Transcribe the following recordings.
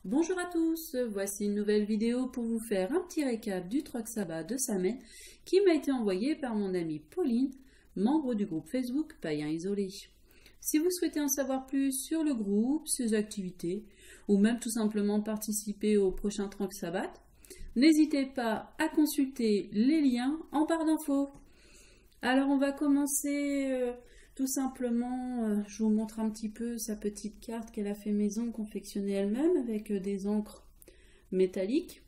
Bonjour à tous, voici une nouvelle vidéo pour vous faire un petit récap du Troc Sabbat de semaine qui m'a été envoyé par mon amie Pauline, membre du groupe Facebook Païens Isolés. Si vous souhaitez en savoir plus sur le groupe, ses activités, ou même tout simplement participer au prochain Troc Sabbat, n'hésitez pas à consulter les liens en barre d'infos. Alors on va commencer tout simplement, je vous montre un petit peu sa petite carte qu'elle a fait maison, confectionnée elle-même avec des encres métalliques.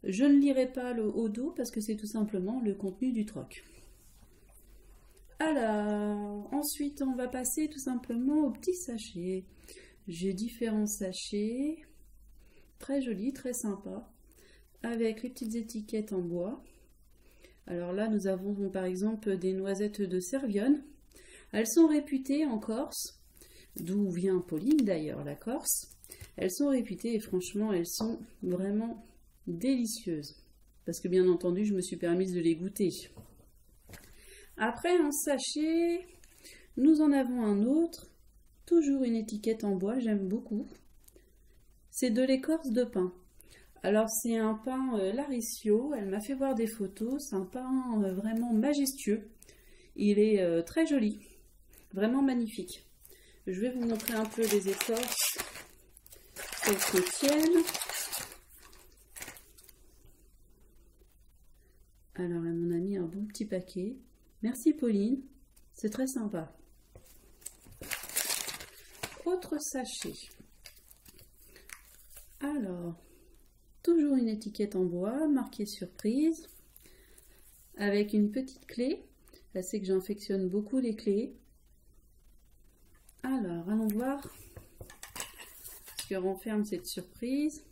Je ne lirai pas le haut dos parce que c'est tout simplement le contenu du troc. Alors, ensuite on va passer tout simplement au petit sachet. J'ai différents sachets, très jolis, très sympas, avec les petites étiquettes en bois. Alors là, nous avons par exemple des noisettes de Servionne. Elles sont réputées en Corse, d'où vient Pauline d'ailleurs, la Corse. Elles sont réputées et franchement, elles sont vraiment délicieuses. Parce que bien entendu, je me suis permise de les goûter. Après, un sachet, nous en avons un autre. Toujours une étiquette en bois, j'aime beaucoup. C'est de l'écorce de pin. Alors c'est un pain Laricio, elle m'a fait voir des photos, c'est un pain vraiment majestueux. Il est très joli. Vraiment magnifique. Je vais vous montrer un peu les écorces qu'elles contiennent. Alors, elle m'en a mis un bon petit paquet. Merci Pauline, c'est très sympa. Autre sachet. Alors, toujours une étiquette en bois, marquée surprise, avec une petite clé. Elle sait que j'affectionne beaucoup les clés. Alors, allons voir ce que renferme cette surprise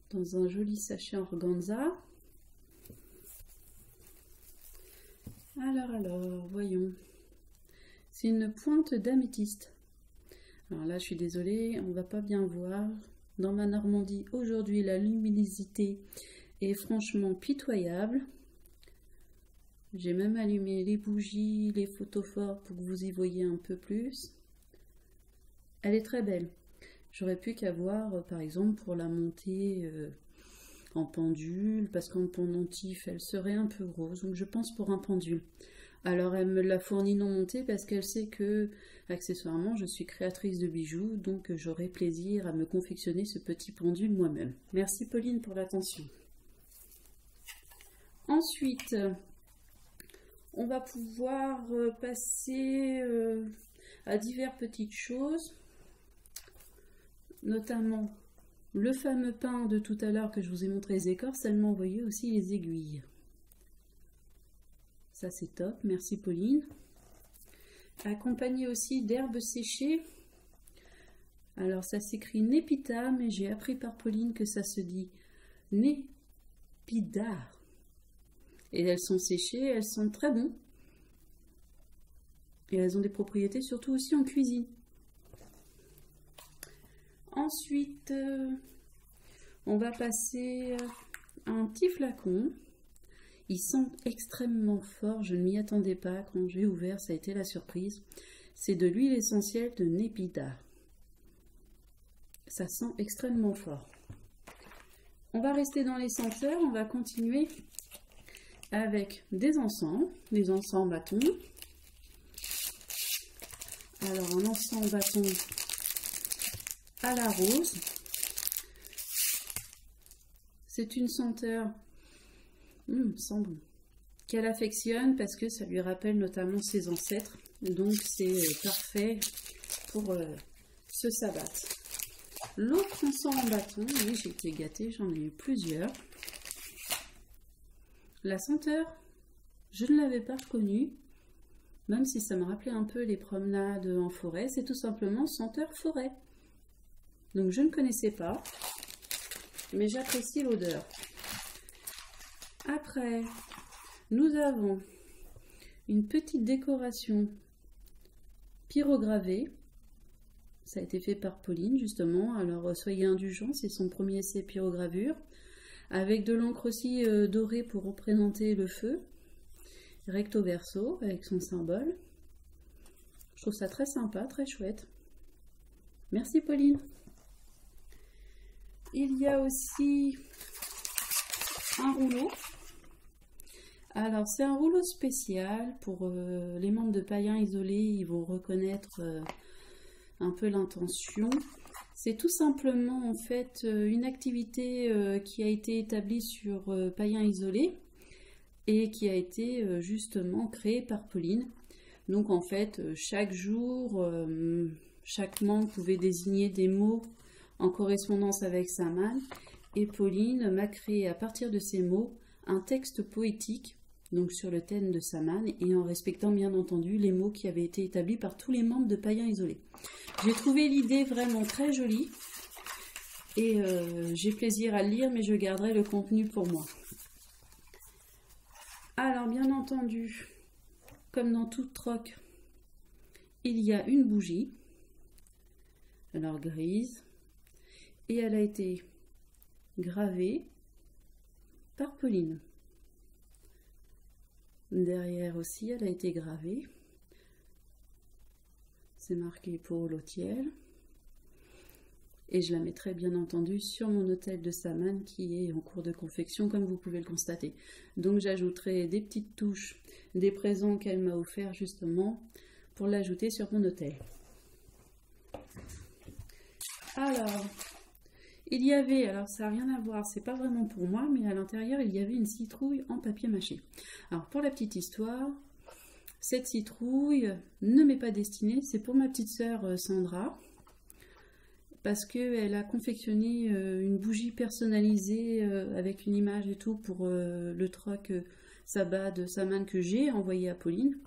dans un joli sachet en organza. Alors, voyons. C'est une pointe d'améthyste. Alors là, je suis désolée, on ne va pas bien voir. Dans ma Normandie, aujourd'hui, la luminosité est franchement pitoyable. J'ai même allumé les bougies, les photophores pour que vous y voyez un peu plus. Elle est très belle. J'aurais pu qu'à voir, par exemple, pour la monter en pendule, parce qu'en pendentif, elle serait un peu grosse. Donc je pense pour un pendule. Alors elle me l'a fourni non montée parce qu'elle sait que, accessoirement, je suis créatrice de bijoux, donc j'aurai plaisir à me confectionner ce petit pendule moi-même. Merci Pauline pour l'attention. Ensuite, on va pouvoir passer à diverses petites choses, notamment le fameux pain de tout à l'heure que je vous ai montré les écorces. Elle m'a envoyé aussi les aiguilles. Ça c'est top, merci Pauline. Accompagné aussi d'herbes séchées. Alors ça s'écrit népita, mais j'ai appris par Pauline que ça se dit népidar. Et elles sont séchées, elles sont très bonnes. Et elles ont des propriétés surtout aussi en cuisine. Ensuite, on va passer à un petit flacon. Il sent extrêmement fort, je ne m'y attendais pas. Quand j'ai ouvert, ça a été la surprise. C'est de l'huile essentielle de népida. Ça sent extrêmement fort. On va rester dans les senteurs, on va continuer avec des encens, les encens bâtons. Alors, un encens bâton à la rose. C'est une senteur sent bon, qu'elle affectionne parce que ça lui rappelle notamment ses ancêtres. Donc c'est parfait pour ce sabbat. L'autre encens en bâton, oui, j'ai été gâtée, j'en ai eu plusieurs. La senteur, je ne l'avais pas reconnue, même si ça me rappelait un peu les promenades en forêt. C'est tout simplement senteur forêt. Donc je ne connaissais pas, mais j'apprécie l'odeur. Après, nous avons une petite décoration pyrogravée. Ça a été fait par Pauline justement, alors soyez indulgents, c'est son premier essai pyrogravure. Avec de l'encre aussi dorée pour représenter le feu, recto verso avec son symbole. Je trouve ça très sympa, très chouette. Merci Pauline. Il y a aussi un rouleau. Alors c'est un rouleau spécial pour les membres de Païens Isolés, ils vont reconnaître un peu l'intention. C'est tout simplement en fait une activité qui a été établie sur Païens Isolés et qui a été justement créée par Pauline. Donc en fait chaque jour, chaque membre pouvait désigner des mots en correspondance avec sa manne et Pauline m'a créé à partir de ces mots un texte poétique donc sur le thème de sa manne et en respectant bien entendu les mots qui avaient été établis par tous les membres de Païens Isolés. J'ai trouvé l'idée vraiment très jolie et j'ai plaisir à le lire, mais je garderai le contenu pour moi. Alors bien entendu, comme dans toute troc, il y a une bougie, alors grise, et elle a été gravée par Pauline. Derrière aussi, elle a été gravée. C'est marqué pour l'Autiel. Et je la mettrai bien entendu sur mon autel de sa manne qui est en cours de confection, comme vous pouvez le constater. Donc j'ajouterai des petites touches, des présents qu'elle m'a offerts justement pour l'ajouter sur mon autel. Alors, il y avait, alors ça n'a rien à voir, c'est pas vraiment pour moi, mais à l'intérieur il y avait une citrouille en papier mâché. Alors pour la petite histoire, cette citrouille ne m'est pas destinée, c'est pour ma petite sœur Sandra, parce qu'elle a confectionné une bougie personnalisée avec une image et tout pour le troc sabbat de sa manne que j'ai envoyé à Pauline.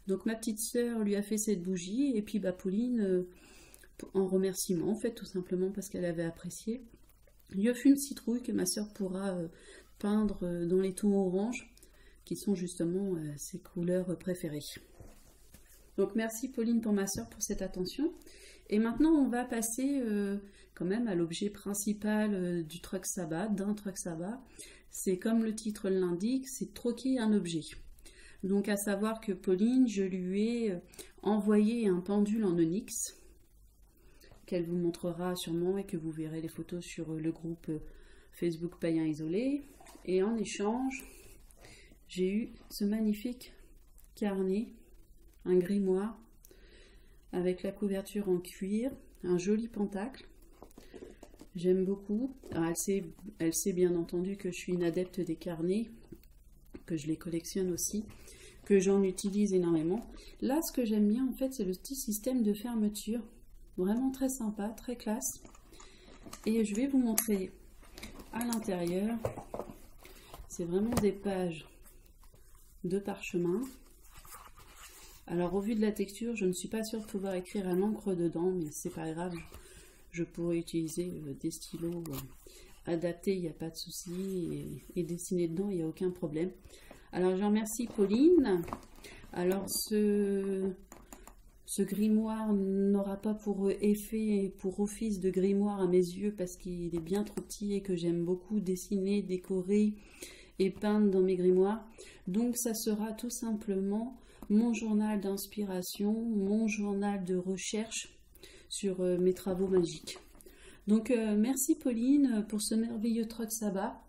Donc ma petite sœur lui a fait cette bougie et puis Pauline... en remerciement, en fait, tout simplement parce qu'elle avait apprécié. Il y a fait une citrouille que ma sœur pourra peindre dans les tons orange, qui sont justement ses couleurs préférées. Donc merci Pauline pour ma sœur pour cette attention. Et maintenant on va passer quand même à l'objet principal du troc sabbat, d'un troc sabbat. C'est comme le titre l'indique, c'est troquer un objet. Donc à savoir que Pauline, je lui ai envoyé un pendule en onyx, qu'elle vous montrera sûrement et que vous verrez les photos sur le groupe Facebook Païens Isolés. Et en échange, j'ai eu ce magnifique carnet, un grimoire, avec la couverture en cuir, un joli pentacle. J'aime beaucoup. Alors elle sait bien entendu que je suis une adepte des carnets, que je les collectionne aussi, que j'en utilise énormément. Là, ce que j'aime bien, en fait, c'est le petit système de fermeture. Vraiment très sympa, très classe. Et je vais vous montrer à l'intérieur. C'est vraiment des pages de parchemin. Alors au vu de la texture, je ne suis pas sûre de pouvoir écrire à l'encre dedans, mais c'est pas grave. Je pourrais utiliser des stylos adaptés, il n'y a pas de souci. Et dessiner dedans, il n'y a aucun problème. Alors je remercie Pauline. Alors ce grimoire n'aura pas pour effet et pour office de grimoire à mes yeux parce qu'il est bien trop petit et que j'aime beaucoup dessiner, décorer et peindre dans mes grimoires. Donc ça sera tout simplement mon journal d'inspiration, mon journal de recherche sur mes travaux magiques. Donc merci Pauline pour ce merveilleux troc sabbat.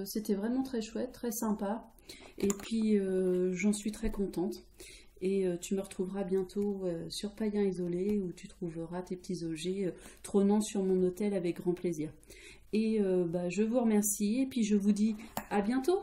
C'était vraiment très chouette, très sympa. Et puis j'en suis très contente. Et tu me retrouveras bientôt sur Païens Isolés où tu trouveras tes petits objets trônant sur mon autel avec grand plaisir. Et je vous remercie et puis je vous dis à bientôt.